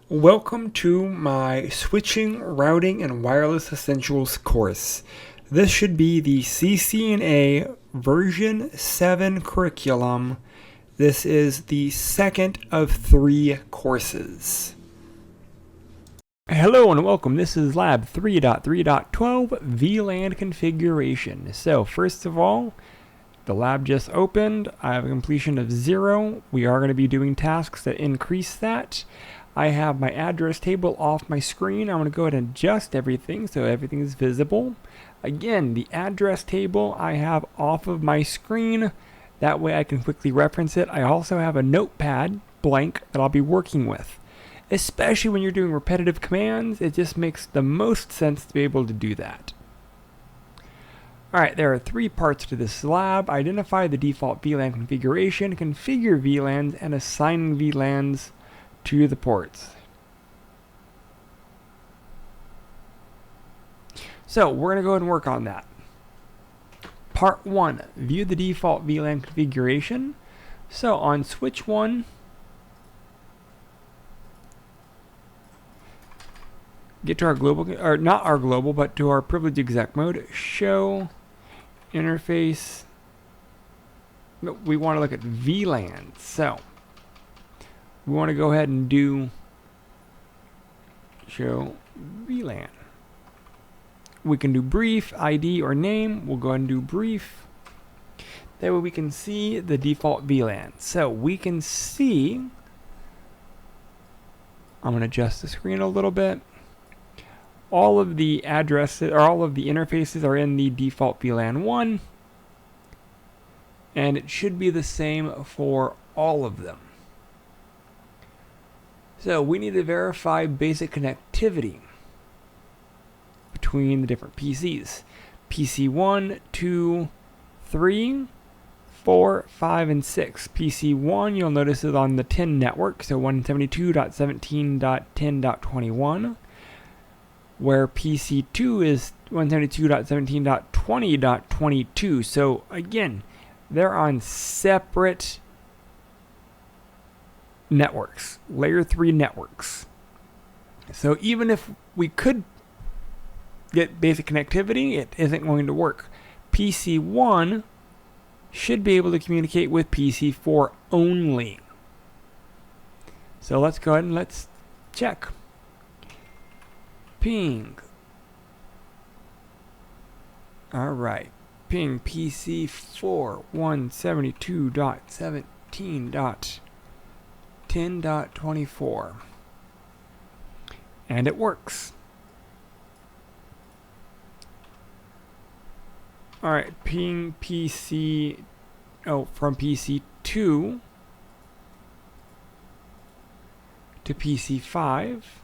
Welcome to my Switching, Routing, and Wireless Essentials course. This should be the CCNA version 7 curriculum. This is the second of 3 courses. Hello and welcome. This is Lab 3.3.12 VLAN configuration. So first of all, the lab just opened. I have a completion of 0. We are going to be doing tasks that increase that. I have my address table off my screen. I'm going to go ahead and adjust everything so everything is visible. Again, the address table I have off of my screen. That way I can quickly reference it. I also have a notepad blank that I'll be working with. Especially when you're doing repetitive commands, it just makes the most sense to be able to do that. Alright, there are 3 parts to this lab. Identify the default VLAN configuration, configure VLANs, and assign VLANs to the ports. So we're going to go ahead and work on that. Part 1, view the default VLAN configuration. So on switch 1, get to our global, or not our global, but to our privileged exec mode. Show interface. We want to look at VLAN. So we want to go ahead and do show VLAN. We can do brief, ID, or name. We'll go ahead and do brief. That way we can see the default VLAN. So we can see, I'm going to adjust the screen a little bit. All of the addresses, or all of the interfaces are in the default VLAN 1. And it should be the same for all of them. So we need to verify basic connectivity between the different PCs. PC 1, 2, 3, 4, 5, and 6. PC 1, you'll notice is on the 10 network, so 172.17.10.21, where PC 2 is 172.17.20.22. So again, they're on separate networks, layer 3 networks. So even if we could get basic connectivity, it isn't going to work. PC 1 should be able to communicate with PC 4 only. So let's go ahead and let's check. Ping. Alright. Ping PC 4 172.17.10.24. And it works. Alright, ping PC, from PC 2 to PC 5.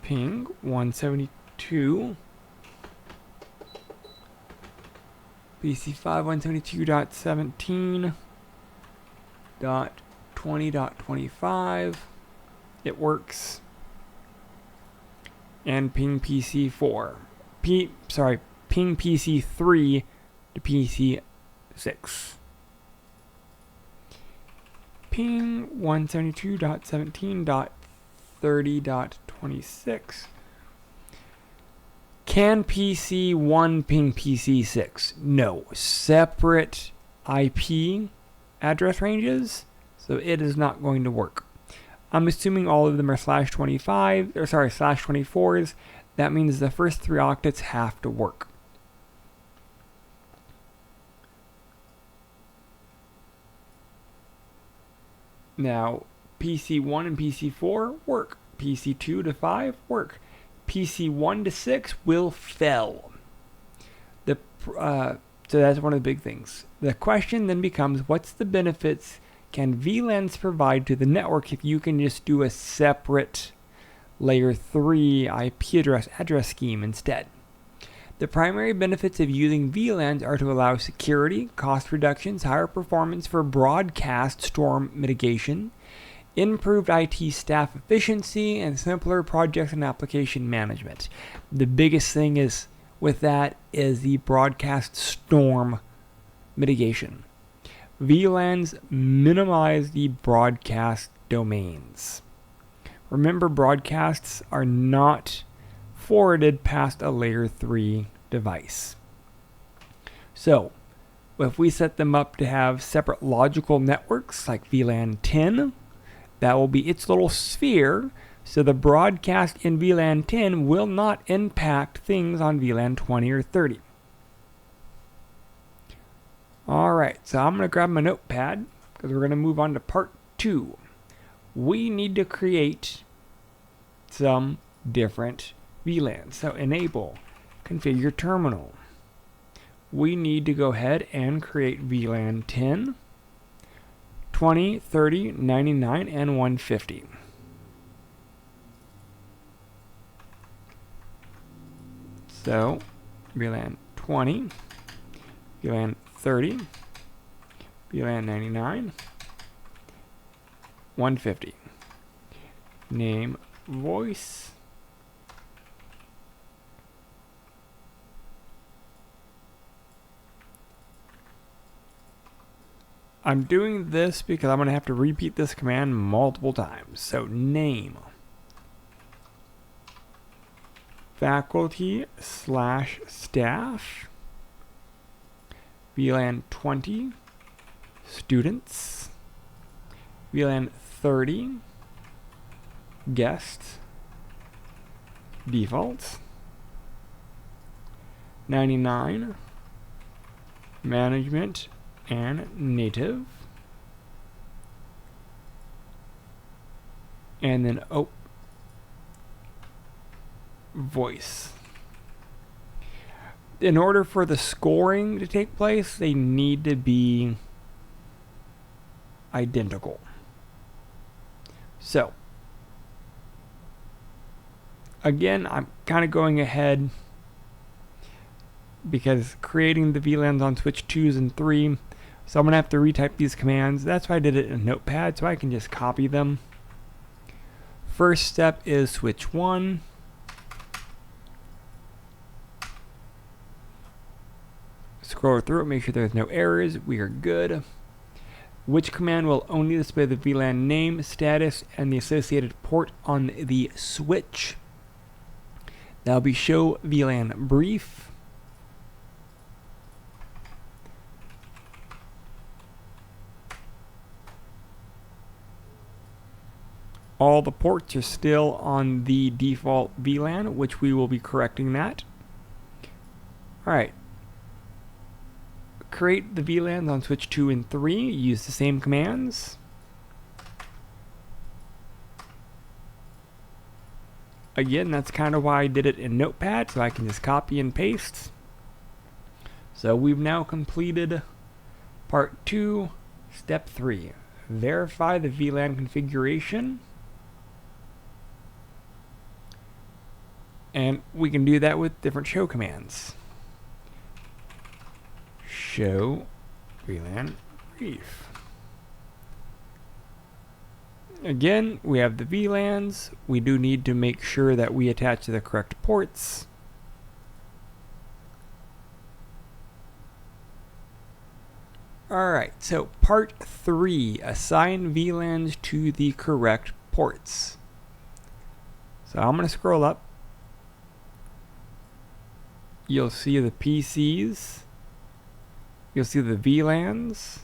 Ping 172. PC 5 172.17.20.25. It works. And ping PC 4. Ping PC 3 to PC 6. Ping 172.17.30.26. Can PC 1 ping PC 6? No. Separate IP address ranges, so it is not going to work. I'm assuming all of them are /24s. That means the first 3 octets have to work. Now, PC 1 and PC 4 work. PC 2 to 5 work. PC 1 to 6 will fail. So that's one of the big things. The question then becomes, what's the benefits can VLANs provide to the network if you can just do a separate layer 3 IP address scheme instead? The primary benefits of using VLANs are to allow security, cost reductions, higher performance for broadcast storm mitigation, improved IT staff efficiency, and simpler project and application management. The biggest thing is with that is the broadcast storm mitigation. VLANs minimize the broadcast domains. Remember, broadcasts are not forwarded past a layer 3 device. So if we set them up to have separate logical networks like VLAN 10, that will be its little sphere, so the broadcast in VLAN 10 will not impact things on VLAN 20 or 30. Alright, so I'm going to grab my notepad because we're going to move on to part 2. We need to create some different VLANs. So enable, configure terminal. We need to go ahead and create VLAN 10, 20, 30, 99, and 150. So VLAN 20, VLAN 30, VLAN 99, 150. Name voice. I'm doing this because I'm going to have to repeat this command multiple times. So name faculty/staff, VLAN 20 students, VLAN 30 guest default, 99 management and native, and then voice. In order for the scoring to take place, they need to be identical. So again, I'm kind of going ahead because creating the VLANs on switch 2s and 3, so I'm going to have to retype these commands. That's why I did it in Notepad, so I can just copy them. First step is switch 1. Scroll through it, make sure there's no errors. We are good. Which command will only display the VLAN name, status, and the associated port on the switch? That'll be show VLAN brief. All the ports are still on the default VLAN, which we will be correcting that. Alright. Create the VLANs on switch 2 and 3. Use the same commands. Again, that's kind of why I did it in Notepad, so I can just copy and paste. So we've now completed part 2, step 3. Verify the VLAN configuration. And we can do that with different show commands. Show VLAN brief. Again, we have the VLANs. We do need to make sure that we attach to the correct ports. Alright, so part 3, assign VLANs to the correct ports. So I'm going to scroll up. You'll see the PCs. You'll see the VLANs.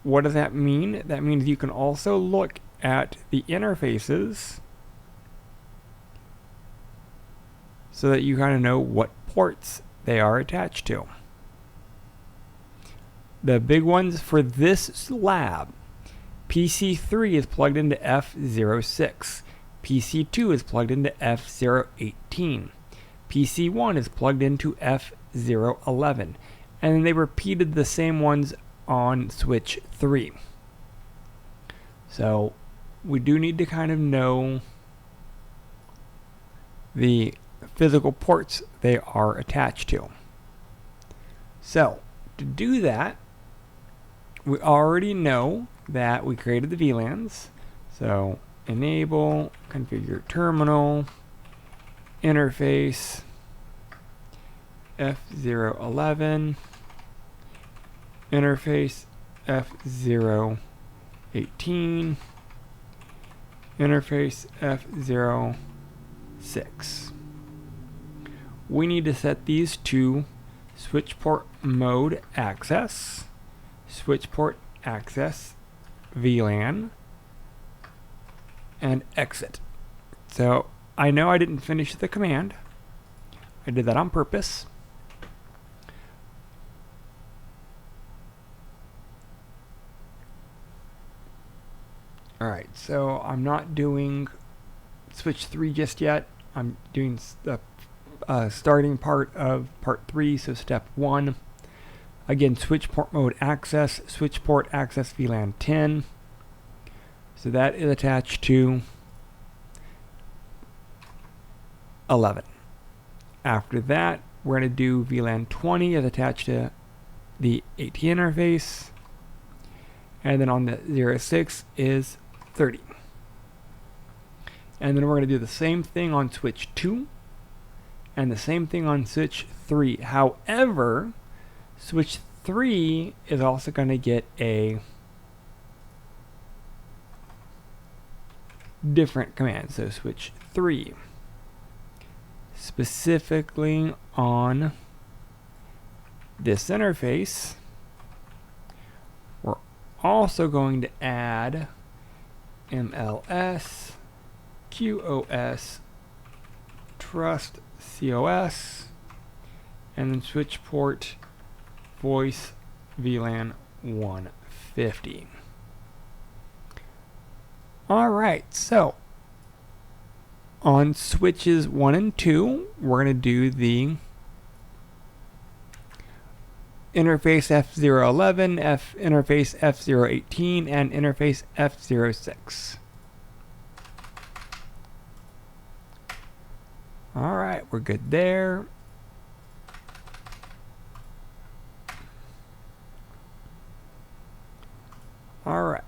What does that mean? That means you can also look at the interfaces so that you kind of know what ports they are attached to. The big ones for this lab, PC3 is plugged into F06, PC2 is plugged into F018, PC1 is plugged into F011, and then they repeated the same ones on switch 3. So we do need to kind of know the physical ports they are attached to. So to do that, we already know that we created the VLANs. So enable, configure terminal, interface, F011, interface F018, interface F06. We need to set these to switch port mode access, switch port access, VLAN, and exit. So I know I didn't finish the command. I did that on purpose. Alright, so I'm not doing switch 3 just yet. I'm doing the starting part of part 3, so step 1. Again, switch port mode access, switch port access VLAN 10. So that is attached to 11. After that, we're going to do VLAN 20 is attached to the AT interface. And then on the 06 is 30. And then we're going to do the same thing on switch 2 and the same thing on switch 3. However, switch 3 is also going to get a different command. So switch 3, specifically on this interface, we're also going to add MLS, QoS, trust COS, and then switch port voice VLAN 150. Alright, so on switches 1 and 2, we're going to do the interface F011, interface F018, and interface F06. Alright, we're good there. Alright.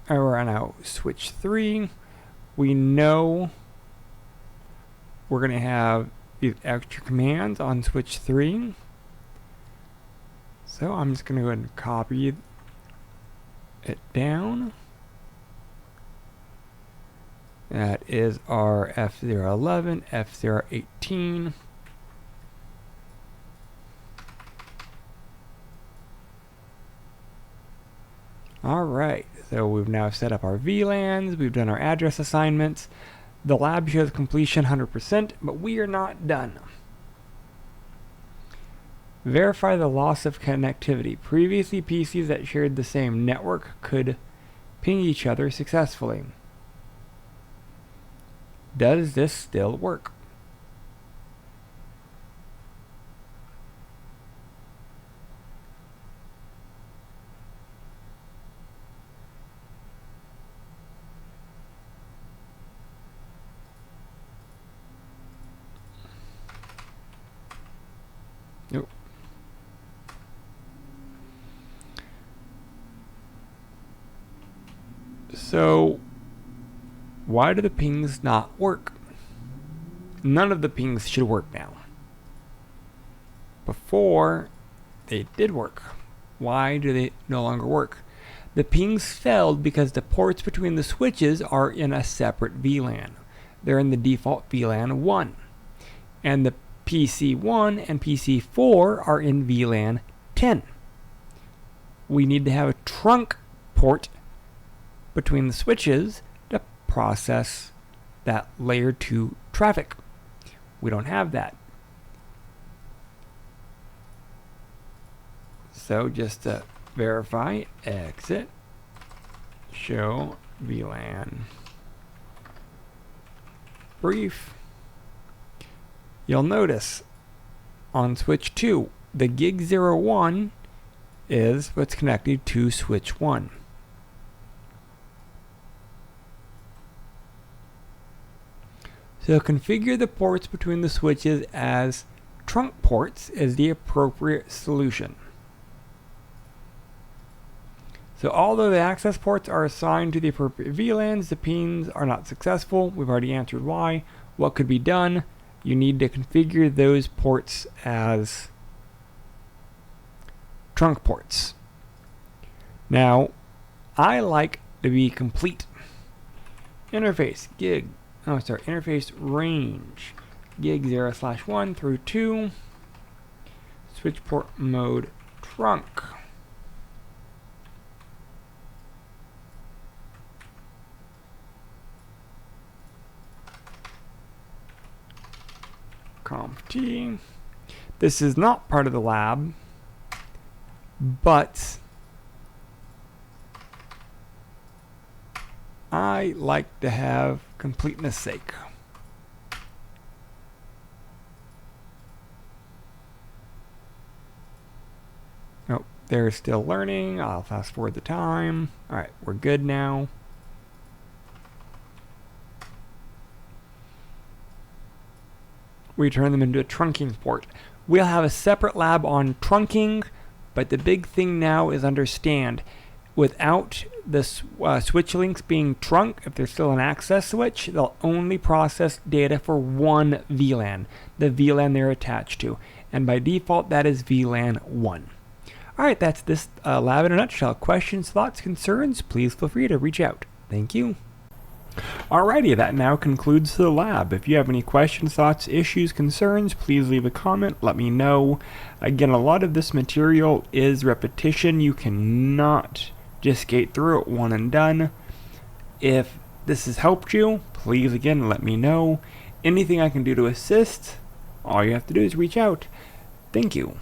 We're now switch 3. We know we're going to have these extra commands on switch 3. So I'm just going to go ahead and copy it down. That is our F011, F018. Alright, so we've now set up our VLANs, we've done our address assignments. The lab shows completion 100%, but we are not done. Verify the loss of connectivity. Previously, PCs that shared the same network could ping each other successfully. Does this still work? Nope. So, why do the pings not work? None of the pings should work now. Before, they did work. Why do they no longer work? The pings failed because the ports between the switches are in a separate VLAN. They're in the default VLAN 1. And the PC1 and PC4 are in VLAN 10. We need to have a trunk port between the switches to process that layer 2 traffic. We don't have that. So just to verify, exit, show VLAN brief. You'll notice on switch 2, the gig 01 is what's connected to switch 1. So configure the ports between the switches as trunk ports is the appropriate solution. So although the access ports are assigned to the appropriate VLANs, the pings are not successful. We've already answered why. What could be done? You need to configure those ports as trunk ports. Now, I like to be complete. Interface interface range gig 0/1 through 2. Switch port mode trunk. CompT. This is not part of the lab, but I like to have completeness sake. Oh, they're still learning. I'll fast forward the time. All right, we're good now. We turn them into a trunking port. We'll have a separate lab on trunking, but the big thing now is understand, without the switch links being trunk, if there's still an access switch, they'll only process data for one VLAN, the VLAN they're attached to. And by default, that is VLAN 1. Alright, that's this lab in a nutshell. Questions, thoughts, concerns, please feel free to reach out. Thank you. Alrighty, that now concludes the lab. If you have any questions, thoughts, issues, concerns, please leave a comment, let me know. Again, a lot of this material is repetition. You cannot just skate through it one and done. If this has helped you, please again let me know. Anything I can do to assist, all you have to do is reach out. Thank you.